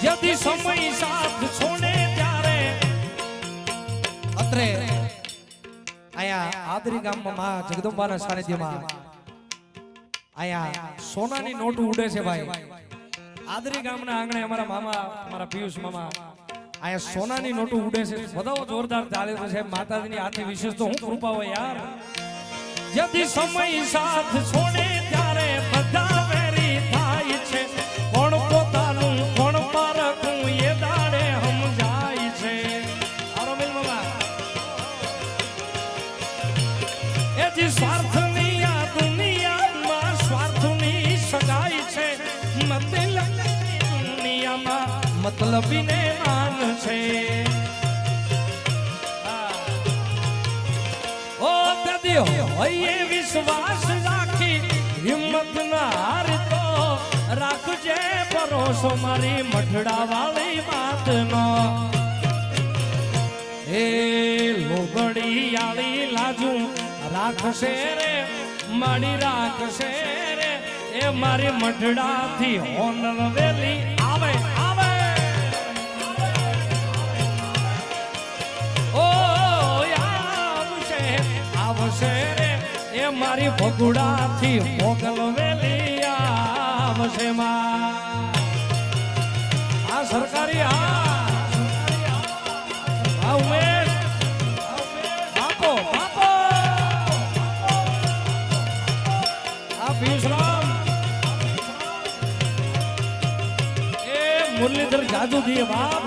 यदि समय साथ छोड़े त्यारे અત્રે આયા આદરી ગામમાં માં જગદંબાના સાનિધ્યમાં આયા સોનાની નોટ ઉડે છે ભાઈ આદરી ગામના આંગણે અમારા મામા અમારા પિયુષ મામા આયા સોનાની નોટ ઉડે છે બધાઓ જોરદાર ચાલે છે માતાજીની આથી વિશેષ તો હું કૃપા હોય યાર यदि समय साथ छोड़े त्यारे बधा वेरी थाय छे कोण पोतानुं कोण पारखुं ये दाड़े समजाय छे आरो मिल मामा ए जी स्वार्थनी आ दुनियामां स्वार्थनी सगाई छे मतलब दुनियामां मतलबीने मान छे होइए विश्वास राखी हिम्मत न हारतो राखजे भरोસો मारी मठड़ा वाली बात नो ए लोबड़ी आली लाजू राखशे रे मारी राखशे रे ए मारी मठड़ा थी होनल वेली आवे आवे ओ आवशे रे ए मारी भगुड़ा थी मोगल वेली आवशे मां आ सरकारी आ उमेश बापो बापो आ पीयूषराम ए मुरलीधर जादू दिए बाप